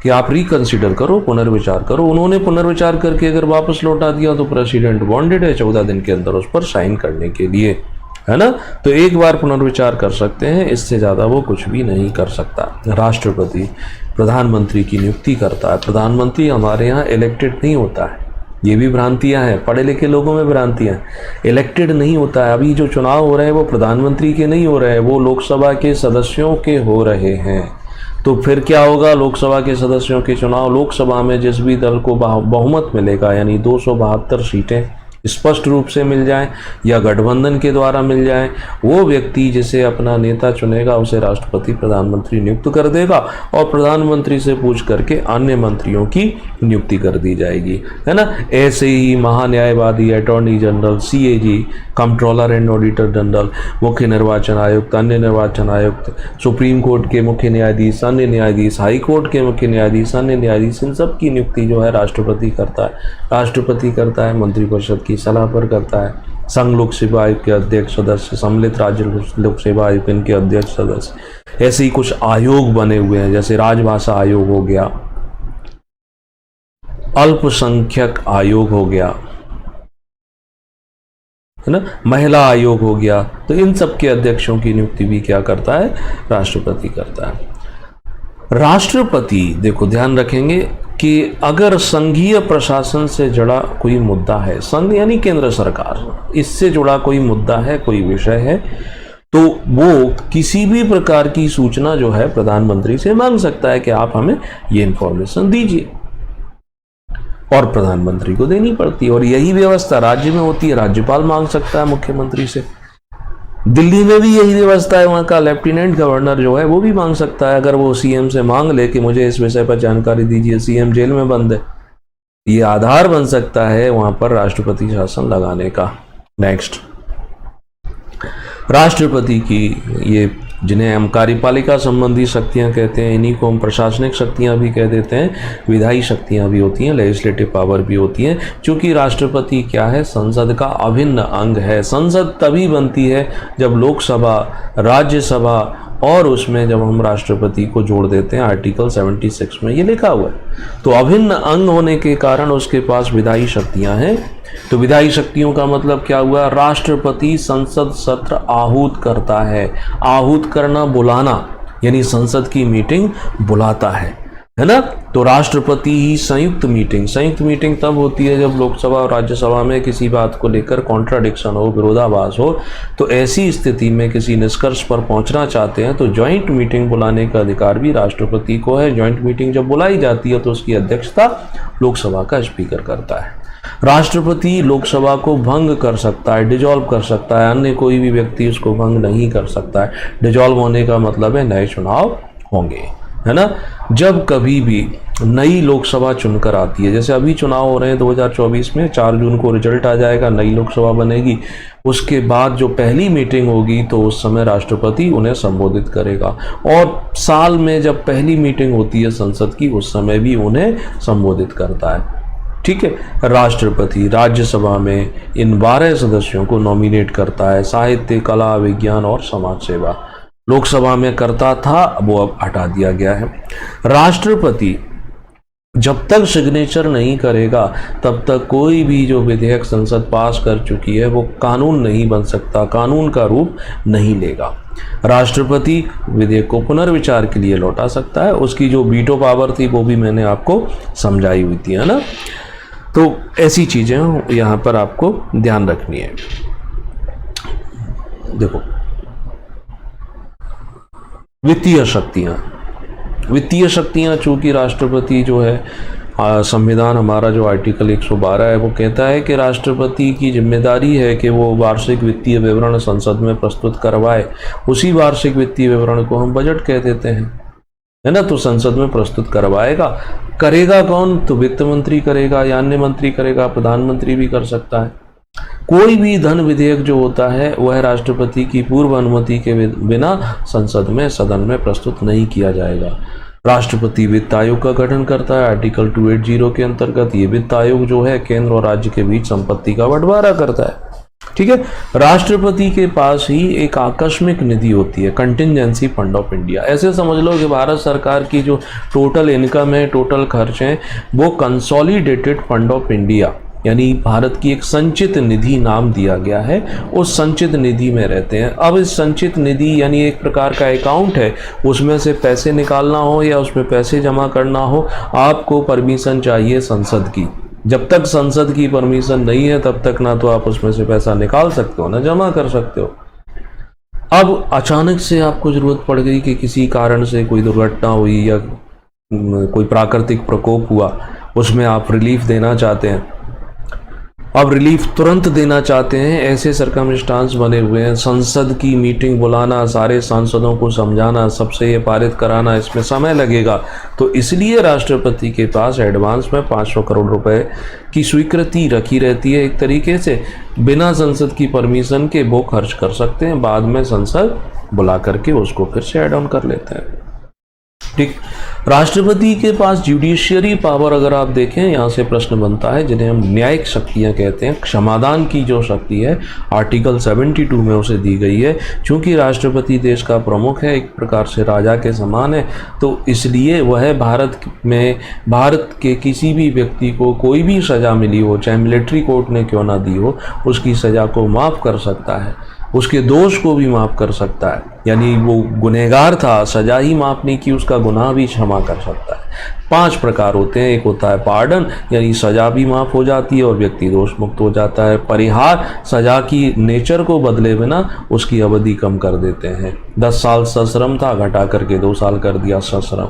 कि आप रिकंसिडर करो, पुनर्विचार करो। उन्होंने पुनर्विचार करके अगर वापस लौटा दिया तो प्रेसिडेंट बॉन्डेड है 14 दिन के अंदर उस पर साइन करने के लिए, है ना। तो एक बार पुनर्विचार कर सकते हैं, इससे ज़्यादा वो कुछ भी नहीं कर सकता। राष्ट्रपति प्रधानमंत्री की नियुक्ति करता है। प्रधानमंत्री हमारे यहाँ इलेक्टेड नहीं होता है, ये भी भ्रांतियाँ हैं, पढ़े लिखे लोगों में भ्रांतियाँ। इलेक्टेड नहीं होता है। अभी जो चुनाव हो रहे हैं वो प्रधानमंत्री के नहीं हो रहे हैं, वो लोकसभा के सदस्यों के हो रहे हैं। तो फिर क्या होगा? लोकसभा के सदस्यों के चुनाव, लोकसभा में जिस भी दल को बहुमत मिलेगा, यानी 272 सीटें स्पष्ट रूप से मिल जाएं या गठबंधन के द्वारा मिल जाएं, वो व्यक्ति जिसे अपना नेता चुनेगा उसे राष्ट्रपति प्रधानमंत्री नियुक्त कर देगा, और प्रधानमंत्री से पूछ करके अन्य मंत्रियों की नियुक्ति कर दी जाएगी, है ना। ऐसे ही महान्यायवादी, attorney general, CAG, controller and auditor general, मुख्य निर्वाचन आयुक्त, अन्य निर्वाचन आयुक्त, सुप्रीम कोर्ट के मुख्य न्यायाधीश, अन्य न्यायाधीश, हाई कोर्ट के मुख्य न्यायाधीश, अन्य न्यायाधीश, इन सब की नियुक्ति जो है राष्ट्रपति करता है। राष्ट्रपति करता है, मंत्रिपरिषद की सलाह पर करता है। संघ लोक सेवा आयोग के अध्यक्ष सदस्य, सम्मिलित राज्य लोक सेवा आयोग इनके अध्यक्ष सदस्य, ऐसे ही कुछ आयोग बने हुए हैं, जैसे राजभाषा आयोग हो गया, अल्पसंख्यक आयोग हो गया, है ना, महिला आयोग हो गया। तो इन सब के अध्यक्षों की नियुक्ति भी क्या करता है? राष्ट्रपति करता है। राष्ट्रपति, देखो ध्यान रखेंगे कि अगर संघीय प्रशासन से जुड़ा कोई मुद्दा है, संघ यानी केंद्र सरकार, इससे जुड़ा कोई मुद्दा है, कोई विषय है, तो वो किसी भी प्रकार की सूचना जो है प्रधानमंत्री से मांग सकता है कि आप हमें ये इंफॉर्मेशन दीजिए, और प्रधानमंत्री को देनी पड़ती है। और यही व्यवस्था राज्य में होती है, राज्यपाल मांग सकता है मुख्यमंत्री से। दिल्ली में भी यही व्यवस्था है, वहाँ का लेफ्टिनेंट गवर्नर जो है वो भी मांग सकता है, अगर वो सीएम से मांग ले कि मुझे इस विषय पर जानकारी दीजिए, सीएम जेल में बंद है, ये आधार बन सकता है वहाँ पर राष्ट्रपति शासन लगाने का। नेक्स्ट, राष्ट्रपति की ये जिन्हें हम कार्यपालिका संबंधी शक्तियां कहते हैं, इन्हीं को हम प्रशासनिक शक्तियां भी कह देते हैं, विधायी शक्तियां भी होती हैं, लेजिस्लेटिव पावर भी होती हैं। क्योंकि राष्ट्रपति क्या है? संसद का अभिन्न अंग है। संसद तभी बनती है जब लोकसभा, राज्यसभा और उसमें जब हम राष्ट्रपति को जोड़ देते हैं, आर्टिकल 76 में ये लिखा हुआ है। तो अभिन्न अंग होने के कारण उसके पास विधायी शक्तियां हैं। तो विधायी शक्तियों का मतलब क्या हुआ? राष्ट्रपति संसद सत्र आहूत करता है। आहूत करना, बुलाना, यानी संसद की मीटिंग बुलाता है ना। तो राष्ट्रपति ही संयुक्त मीटिंग तब होती है जब लोकसभा और राज्यसभा में किसी बात को लेकर कॉन्ट्राडिक्शन हो, विरोधाभास हो। तो ऐसी स्थिति में किसी निष्कर्ष पर पहुंचना चाहते हैं तो ज्वाइंट मीटिंग बुलाने का अधिकार भी राष्ट्रपति को है। ज्वाइंट मीटिंग जब बुलाई जाती है तो उसकी अध्यक्षता लोकसभा का स्पीकर करता है। राष्ट्रपति लोकसभा को भंग कर सकता है, डिजॉल्व कर सकता है, अन्य कोई भी व्यक्ति उसको भंग नहीं कर सकता है। डिजॉल्व होने का मतलब है नए चुनाव होंगे, है ना। जब कभी भी नई लोकसभा चुनकर आती है, जैसे अभी चुनाव हो रहे हैं 2024 में, 4 जून को रिजल्ट आ जाएगा, नई लोकसभा बनेगी, उसके बाद जो पहली मीटिंग होगी तो उस समय राष्ट्रपति उन्हें संबोधित करेगा। और साल में जब पहली मीटिंग होती है संसद की, उस समय भी उन्हें संबोधित करता है। ठीक है। राष्ट्रपति राज्यसभा में इन 12 सदस्यों को नॉमिनेट करता है। साहित्य, कला, विज्ञान और समाज सेवा लोकसभा में करता था, वो अब हटा दिया गया है। राष्ट्रपति जब तक सिग्नेचर नहीं करेगा तब तक कोई भी जो विधेयक संसद पास कर चुकी है वो कानून नहीं बन सकता, कानून का रूप नहीं लेगा। राष्ट्रपति विधेयक को पुनर्विचार के लिए लौटा सकता है। उसकी जो वीटो पावर थी वो भी मैंने आपको समझाई हुई थी, है ना। तो ऐसी चीजें यहाँ पर आपको ध्यान रखनी है। देखो, वित्तीय शक्तियाँ चूंकि राष्ट्रपति जो है, संविधान हमारा जो आर्टिकल 112 है वो कहता है कि राष्ट्रपति की जिम्मेदारी है कि वो वार्षिक वित्तीय विवरण संसद में प्रस्तुत करवाए। उसी वार्षिक वित्तीय विवरण को हम बजट कह देते हैं, है ना। तो संसद में प्रस्तुत करवाएगा। करेगा कौन? तो वित्त मंत्री करेगा या अन्य मंत्री करेगा, प्रधानमंत्री भी कर सकता है। कोई भी धन विधेयक जो होता है वह राष्ट्रपति की पूर्व अनुमति के बिना संसद में, सदन में प्रस्तुत नहीं किया जाएगा। राष्ट्रपति वित्त आयोग का गठन करता है। आर्टिकल 280 के अंतर्गत ये वित्त आयोग जो है केंद्र और राज्य के बीच संपत्ति का बंटवारा करता है। ठीक है। राष्ट्रपति के पास ही एक आकस्मिक निधि होती है, कंटिजेंसी फंड ऑफ इंडिया। ऐसे समझ लो कि भारत सरकार की जो टोटल इनकम है, टोटल खर्च है, वो कंसोलिडेटेड फंड ऑफ इंडिया यानी भारत की एक संचित निधि नाम दिया गया है, उस संचित निधि में रहते हैं। अब इस संचित निधि यानी एक प्रकार का अकाउंट है, उसमें से पैसे निकालना हो या उसमें पैसे जमा करना हो, आपको परमिशन चाहिए संसद की। जब तक संसद की परमिशन नहीं है तब तक ना तो आप उसमें से पैसा निकाल सकते हो ना जमा कर सकते हो। अब अचानक से आपको जरूरत पड़ गई कि किसी कारण से कोई दुर्घटना हुई या कोई प्राकृतिक प्रकोप हुआ, उसमें आप रिलीफ देना चाहते हैं। अब रिलीफ तुरंत देना चाहते हैं, ऐसे सर्कमस्टांस बने हुए हैं। संसद की मीटिंग बुलाना, सारे सांसदों को समझाना, सबसे ये पारित कराना, इसमें समय लगेगा। तो इसलिए राष्ट्रपति के पास एडवांस में 500 करोड़ रुपए की स्वीकृति रखी रहती है। एक तरीके से बिना संसद की परमिशन के वो खर्च कर सकते हैं, बाद में संसद बुला करके उसको फिर से एड ऑन कर लेते हैं। ठीक। राष्ट्रपति के पास जुडिशियरी पावर अगर आप देखें, यहाँ से प्रश्न बनता है, जिन्हें हम न्यायिक शक्तियाँ कहते हैं। क्षमादान की जो शक्ति है आर्टिकल 72 में उसे दी गई है। चूंकि राष्ट्रपति देश का प्रमुख है, एक प्रकार से राजा के समान है, तो इसलिए वह भारत के किसी भी व्यक्ति को कोई भी सज़ा मिली हो, चाहे मिलिट्री कोर्ट ने क्यों ना दी हो, उसकी सज़ा को माफ़ कर सकता है, उसके दोष को भी माफ़ कर सकता है। यानी वो गुनहगार था, सजा ही माफ़ नहीं की, उसका गुनाह भी क्षमा कर सकता है। 5 प्रकार होते हैं। एक होता है पार्डन, यानी सजा भी माफ़ हो जाती है और व्यक्ति दोष मुक्त हो जाता है। परिहार, सजा की नेचर को बदले बिना उसकी अवधि कम कर देते हैं। 10 साल सश्रम था, घटा करके 2 साल कर दिया सश्रम,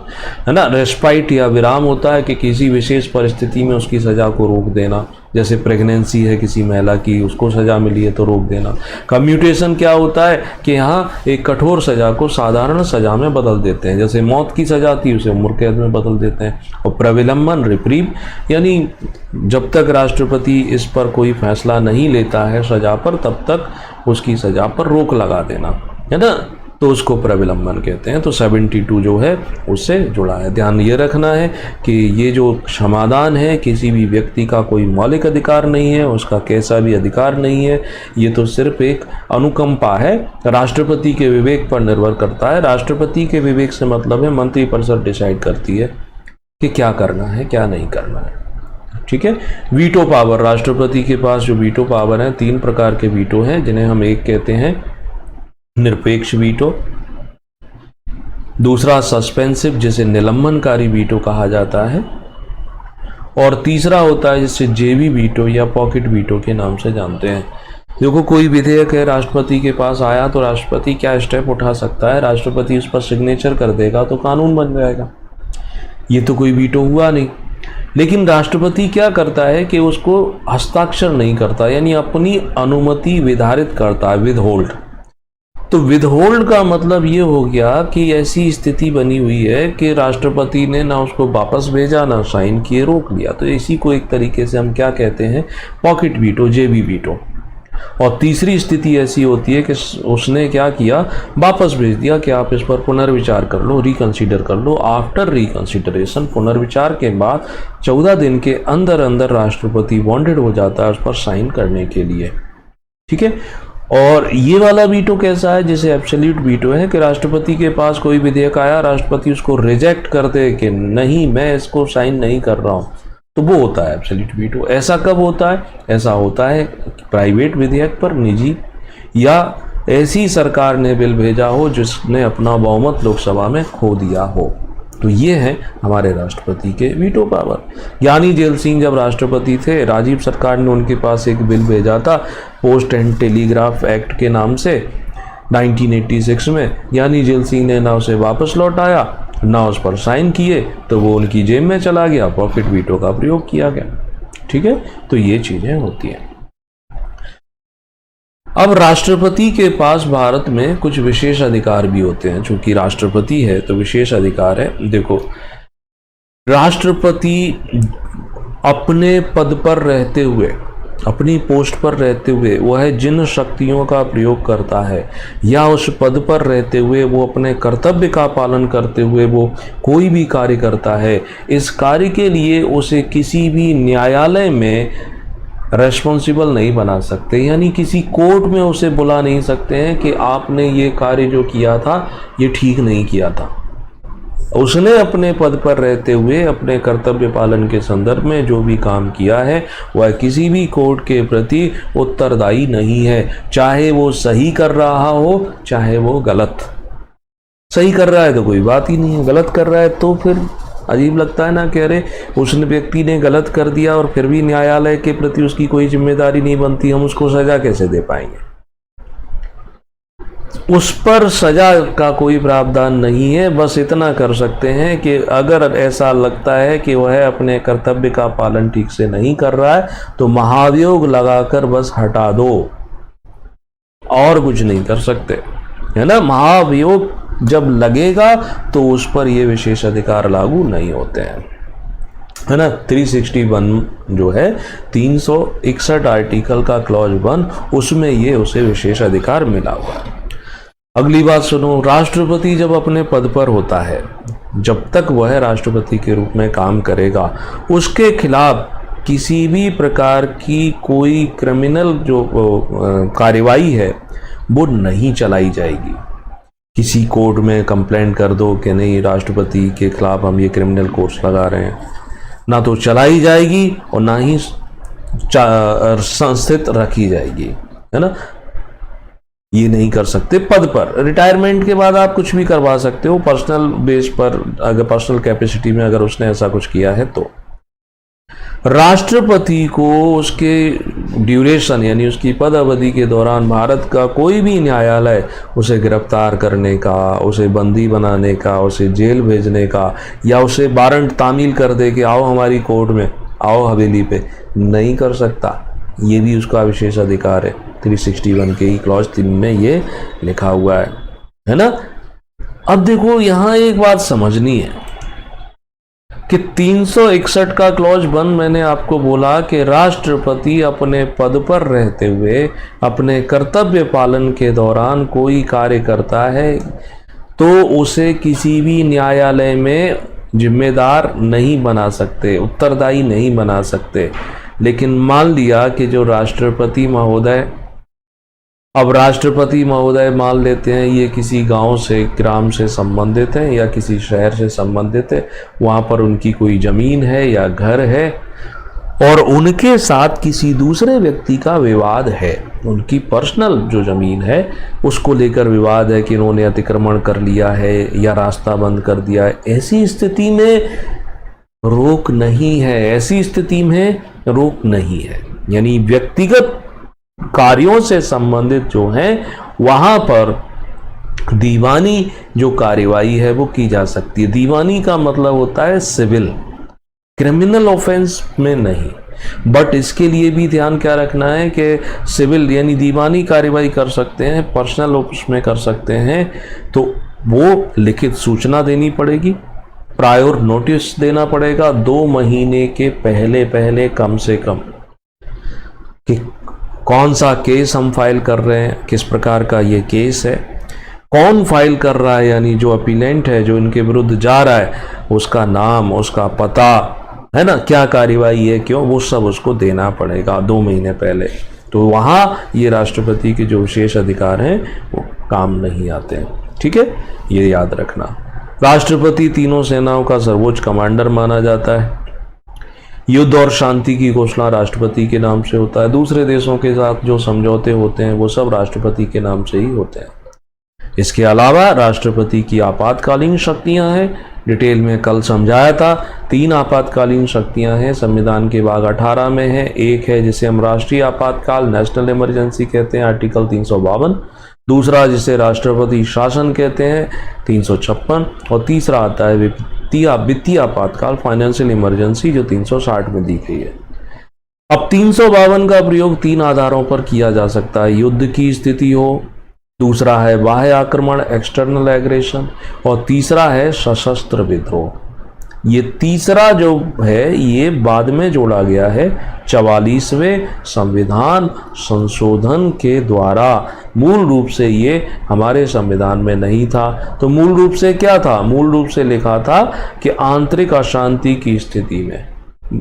है ना। रेस्पाइट या विराम होता है कि किसी विशेष परिस्थिति में उसकी सजा को रोक देना, जैसे प्रेगनेंसी है किसी महिला की, उसको सजा मिली है तो रोक देना। कम्यूटेशन क्या होता है कि यहाँ एक कठोर सजा को साधारण सजा में बदल देते हैं, जैसे मौत की सजा थी उसे उम्र कैद में बदल देते हैं। और प्रविलंबन, रिप्रीव, यानी जब तक राष्ट्रपति इस पर कोई फैसला नहीं लेता है सजा पर, तब तक उसकी सजा पर रोक लगा देना, है ना, तो उसको प्रविलंबन कहते हैं। तो 72 जो है उससे जुड़ा है। ध्यान ये रखना है कि ये जो क्षमादान है किसी भी व्यक्ति का कोई मौलिक अधिकार नहीं है, उसका कैसा भी अधिकार नहीं है, ये तो सिर्फ एक अनुकंपा है, राष्ट्रपति के विवेक पर निर्भर करता है। राष्ट्रपति के विवेक से मतलब है मंत्रिपरिषद डिसाइड करती है कि क्या करना है क्या नहीं करना है। ठीक है। वीटो पावर, राष्ट्रपति के पास जो वीटो पावर है, 3 प्रकार के वीटो हैं, जिन्हें हम एक कहते हैं निरपेक्ष वीटो, दूसरा सस्पेंसिव जिसे निलंबनकारी वीटो कहा जाता है, और तीसरा होता है जिसे जेबी वीटो या पॉकेट वीटो के नाम से जानते हैं। देखो, कोई विधेयक है राष्ट्रपति के पास आया तो राष्ट्रपति क्या स्टेप उठा सकता है, राष्ट्रपति उस पर सिग्नेचर कर देगा तो कानून बन जाएगा। ये तो कोई वीटो हुआ नहीं। लेकिन राष्ट्रपति क्या करता है कि उसको हस्ताक्षर नहीं करता, यानी अपनी अनुमति विधारित करता है, विदहोल्ड। तो विदहोल्ड का मतलब ये हो गया कि ऐसी स्थिति बनी हुई है कि राष्ट्रपति ने ना उसको वापस भेजा ना साइन किए, रोक लिया। तो इसी को एक तरीके से हम क्या कहते हैं, पॉकेट वीटो, जेबी वीटो। और तीसरी स्थिति ऐसी होती है कि उसने क्या किया, वापस भेज दिया कि आप इस पर पुनर्विचार कर लो, रिकंसीडर कर लो। आफ्टर रिकंसिडरेशन, पुनर्विचार के बाद 14 दिन के अंदर अंदर राष्ट्रपति वांटेड हो जाता है उस पर साइन करने के लिए। ठीक है। और ये वाला वीटो कैसा है, जैसे एब्सोल्यूट वीटो है कि राष्ट्रपति के पास कोई विधेयक आया, राष्ट्रपति उसको रिजेक्ट कर दे कि नहीं मैं इसको साइन नहीं कर रहा हूँ, तो वो होता है एब्सोल्यूट वीटो। ऐसा कब होता है, ऐसा होता है प्राइवेट विधेयक पर, निजी, या ऐसी सरकार ने बिल भेजा हो जिसने अपना बहुमत लोकसभा में खो दिया हो। तो ये है हमारे राष्ट्रपति के वीटो पावर। ज्ञानी जेल सिंह जब राष्ट्रपति थे, राजीव सरकार ने उनके पास एक बिल भेजा था पोस्ट एंड टेलीग्राफ एक्ट के नाम से 1986 में। ज्ञानी जेल सिंह ने ना उसे वापस लौटाया ना उस पर साइन किए, तो वो उनकी जेब में चला गया, पॉकेट वीटो का प्रयोग किया गया। ठीक है, तो ये चीजें होती हैं। अब राष्ट्रपति के पास भारत में कुछ विशेष अधिकार भी होते हैं। चूंकि राष्ट्रपति है तो विशेष अधिकार है। देखो, राष्ट्रपति अपने पद पर रहते हुए, अपनी पोस्ट पर रहते हुए वह जिन शक्तियों का प्रयोग करता है या उस पद पर रहते हुए वो अपने कर्तव्य का पालन करते हुए वो कोई भी कार्य करता है, इस कार्य के लिए उसे किसी भी न्यायालय में रेस्पॉन्सिबल नहीं बना सकते, यानी किसी कोर्ट में उसे बुला नहीं सकते हैं कि आपने ये कार्य जो किया था ये ठीक नहीं किया था। उसने अपने पद पर रहते हुए अपने कर्तव्य पालन के संदर्भ में जो भी काम किया है वह किसी भी कोर्ट के प्रति उत्तरदायी नहीं है, चाहे वो सही कर रहा हो चाहे वो गलत। सही कर रहा है तो कोई बात ही नहीं है, गलत कर रहा है तो फिर अजीब लगता है ना कि अरे उस व्यक्ति ने गलत कर दिया और फिर भी न्यायालय के प्रति उसकी कोई जिम्मेदारी नहीं बनती, हम उसको सजा कैसे दे पाएंगे। उस पर सजा का कोई प्रावधान नहीं है, बस इतना कर सकते हैं कि अगर ऐसा लगता है कि वह अपने कर्तव्य का पालन ठीक से नहीं कर रहा है तो महाभियोग लगाकर बस हटा दो, और कुछ नहीं कर सकते, है ना। महाभियोग जब लगेगा तो उस पर ये विशेष अधिकार लागू नहीं होते हैं, है ना। 361 जो है 361 आर्टिकल का क्लॉज 1, उसमें ये उसे विशेष अधिकार मिला हुआ है। अगली बात सुनो, राष्ट्रपति जब अपने पद पर होता है, जब तक वह राष्ट्रपति के रूप में काम करेगा, उसके खिलाफ किसी भी प्रकार की कोई क्रिमिनल जो कार्रवाई है वो नहीं चलाई जाएगी। किसी कोर्ट में कंप्लेंट कर दो कि नहीं राष्ट्रपति के खिलाफ हम ये क्रिमिनल केस लगा रहे हैं, ना तो चलाई जाएगी और ना ही संस्थित रखी जाएगी, है ना। ये नहीं कर सकते पद पर। रिटायरमेंट के बाद आप कुछ भी करवा सकते हो पर्सनल बेस पर, अगर पर्सनल कैपेसिटी में अगर उसने ऐसा कुछ किया है तो। राष्ट्रपति को उसके ड्यूरेशन यानी उसकी पद अवधि के दौरान भारत का कोई भी न्यायालय उसे गिरफ्तार करने का, उसे बंदी बनाने का, उसे जेल भेजने का या उसे वारंट तामील कर दे कि आओ हमारी कोर्ट में, आओ हवेली पे, नहीं कर सकता। ये भी उसका विशेष अधिकार है। 361 के ही क्लॉज 3 में ये लिखा हुआ है ना। अब देखो यहाँ एक बात समझनी है कि 361 का क्लॉज 1 मैंने आपको बोला कि राष्ट्रपति अपने पद पर रहते हुए अपने कर्तव्य पालन के दौरान कोई कार्य करता है तो उसे किसी भी न्यायालय में जिम्मेदार नहीं बना सकते, उत्तरदायी नहीं बना सकते। लेकिन मान लिया कि जो राष्ट्रपति महोदय, अब राष्ट्रपति महोदय मान लेते हैं ये किसी गांव से, ग्राम से संबंधित हैं या किसी शहर से संबंधित है, वहाँ पर उनकी कोई ज़मीन है या घर है और उनके साथ किसी दूसरे व्यक्ति का विवाद है, उनकी पर्सनल जो ज़मीन है उसको लेकर विवाद है कि इन्होंने अतिक्रमण कर लिया है या रास्ता बंद कर दिया है। ऐसी स्थिति में रोक नहीं है, ऐसी स्थिति में रोक नहीं है। यानी व्यक्तिगत कार्यों से संबंधित जो है वहां पर दीवानी जो कार्यवाही है वो की जा सकती है। दीवानी का मतलब होता है सिविल, क्रिमिनल ऑफेंस में नहीं। बट इसके लिए भी ध्यान क्या रखना है कि सिविल यानी दीवानी कार्रवाई कर सकते हैं, पर्सनल उसमें कर सकते हैं, तो वो लिखित सूचना देनी पड़ेगी, प्रायर नोटिस देना पड़ेगा 2 महीने के पहले कम से कम, कि कौन सा केस हम फाइल कर रहे हैं, किस प्रकार का ये केस है, कौन फाइल कर रहा है, यानी जो अपीलेंट है जो इनके विरुद्ध जा रहा है, उसका नाम, उसका पता, है ना, क्या कार्यवाही है, क्यों, वो सब उसको देना पड़ेगा 2 महीने पहले। तो वहाँ ये राष्ट्रपति के जो विशेष अधिकार हैं वो काम नहीं आते हैं। ठीक है, ये याद रखना। राष्ट्रपति तीनों सेनाओं का सर्वोच्च कमांडर माना जाता है। युद्ध और शांति की घोषणा राष्ट्रपति के नाम से होता है। दूसरे देशों के साथ जो समझौते होते हैं वो सब राष्ट्रपति के नाम से ही होते हैं। इसके अलावा राष्ट्रपति की आपातकालीन शक्तियां हैं, डिटेल में कल समझाया था। 3 आपातकालीन शक्तियां हैं, संविधान के भाग 18 में है। एक है जिसे हम राष्ट्रीय आपातकाल, नेशनल इमरजेंसी कहते हैं, आर्टिकल 352। दूसरा जिसे राष्ट्रपति शासन कहते हैं, 356। और तीसरा आता है वित्तीय आपातकाल, फाइनेंशियल इमरजेंसी, जो 360 में दी गई है। अब 352 का प्रयोग 3 आधारों पर किया जा सकता है। युद्ध की स्थिति हो, दूसरा है बाह्य आक्रमण, एक्सटर्नल एग्रेशन, और तीसरा है सशस्त्र विद्रोह। ये तीसरा जो है ये बाद में जोड़ा गया है 44वें संविधान संशोधन के द्वारा। मूल रूप से ये हमारे संविधान में नहीं था। तो मूल रूप से क्या था? मूल रूप से लिखा था कि आंतरिक अशांति की स्थिति में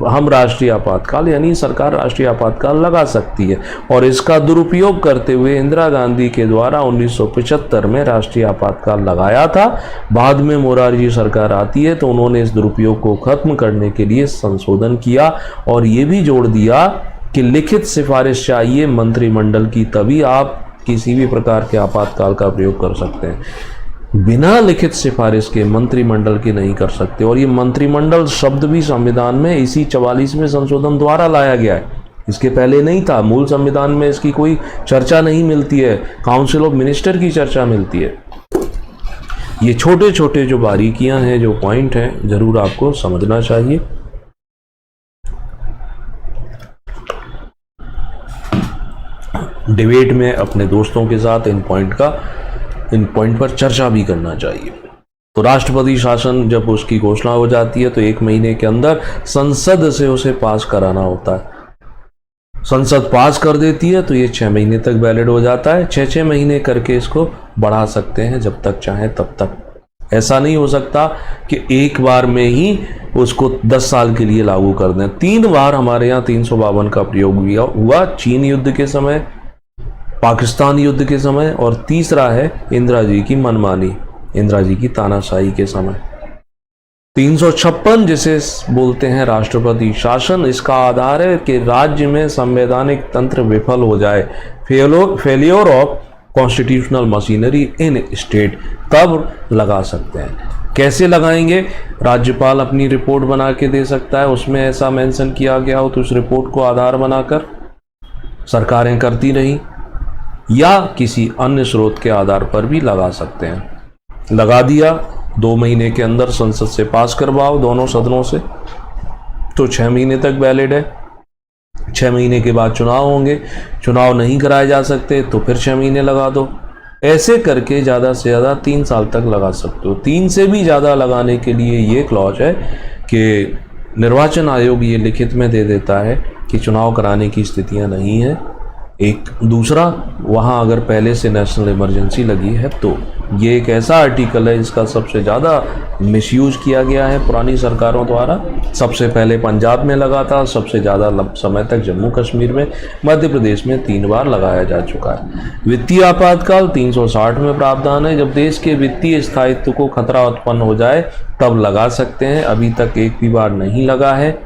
हम राष्ट्रीय आपातकाल यानी सरकार राष्ट्रीय आपातकाल लगा सकती है। और इसका दुरुपयोग करते हुए इंदिरा गांधी के द्वारा 1975 में राष्ट्रीय आपातकाल लगाया था। बाद में मोरारजी सरकार आती है तो उन्होंने इस दुरुपयोग को खत्म करने के लिए संशोधन किया और ये भी जोड़ दिया कि लिखित सिफारिश चाहिए मंत्रिमंडल की, तभी आप किसी भी प्रकार के आपातकाल का प्रयोग कर सकते हैं। बिना लिखित सिफारिश के मंत्रिमंडल की नहीं कर सकते। और ये मंत्रिमंडल शब्द भी संविधान में इसी 44वें संशोधन द्वारा लाया गया है, इसके पहले नहीं था। मूल संविधान में इसकी कोई चर्चा नहीं मिलती है, काउंसिल ऑफ मिनिस्टर की चर्चा मिलती है। ये छोटे छोटे जो बारीकियां हैं, जो पॉइंट हैं, जरूर आपको समझना चाहिए। डिबेट में अपने दोस्तों के साथ इन पॉइंट पर चर्चा भी करना चाहिए। तो राष्ट्रपति शासन जब उसकी घोषणा हो जाती है तो 1 महीने के अंदर संसद से उसे पास कराना होता है। संसद पास कर देती है तो ये 6 महीने तक वैलिड हो जाता है। 6 महीने करके इसको बढ़ा सकते हैं जब तक चाहे तब तक। ऐसा नहीं हो सकता कि एक बार में ही उसको 10 साल के लिए लागू कर दें। 3 बार हमारे यहाँ 352 का प्रयोग हुआ, चीन युद्ध के समय, पाकिस्तान युद्ध के समय, और तीसरा है इंदिरा जी की मनमानी, इंदिरा जी की तानाशाही के समय। 356 जिसे बोलते हैं राष्ट्रपति शासन, इसका आधार है कि राज्य में संवैधानिक तंत्र विफल हो जाए, failure of constitutional machinery in state, तब लगा सकते हैं। कैसे लगाएंगे? राज्यपाल अपनी रिपोर्ट बना के दे सकता है, उसमें ऐसा मेंशन किया गया हो तो उस रिपोर्ट को आधार बनाकर सरकारें करती रही, या किसी अन्य स्रोत के आधार पर भी लगा सकते हैं। लगा दिया, 2 महीने के अंदर संसद से पास करवाओ दोनों सदनों से, तो 6 महीने तक वैलिड है। 6 महीने के बाद चुनाव होंगे, चुनाव नहीं कराए जा सकते तो फिर 6 महीने लगा दो। ऐसे करके ज़्यादा से ज़्यादा 3 साल तक लगा सकते हो। 3 से भी ज़्यादा लगाने के लिए ये क्लॉज है कि निर्वाचन आयोग ये लिखित में दे देता है कि चुनाव कराने की स्थितियां नहीं है। एक दूसरा, वहाँ अगर पहले से नेशनल इमरजेंसी लगी है तो ये एक ऐसा आर्टिकल है जिसका सबसे ज़्यादा मिसयूज किया गया है पुरानी सरकारों द्वारा। सबसे पहले पंजाब में लगा था, सबसे ज़्यादा समय तक जम्मू कश्मीर में, मध्य प्रदेश में 3 बार लगाया जा चुका है। वित्तीय आपातकाल 360 में प्रावधान है, जब देश के वित्तीय स्थायित्व को खतरा उत्पन्न हो जाए तब लगा सकते हैं। अभी तक एक भी बार नहीं लगा है,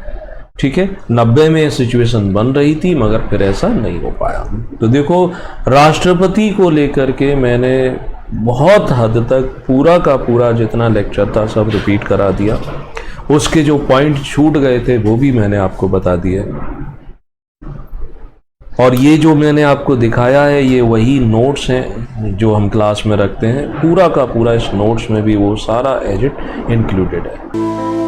ठीक है। 90 में सिचुएशन बन रही थी मगर फिर ऐसा नहीं हो पाया। तो देखो, राष्ट्रपति को लेकर के मैंने बहुत हद तक पूरा का पूरा जितना लेक्चर था सब रिपीट करा दिया। उसके जो पॉइंट छूट गए थे वो भी मैंने आपको बता दिए। और ये जो मैंने आपको दिखाया है ये वही नोट्स हैं जो हम क्लास में रखते हैं। पूरा का पूरा इस नोट्स में भी वो सारा एज इट इंक्लूडेड है।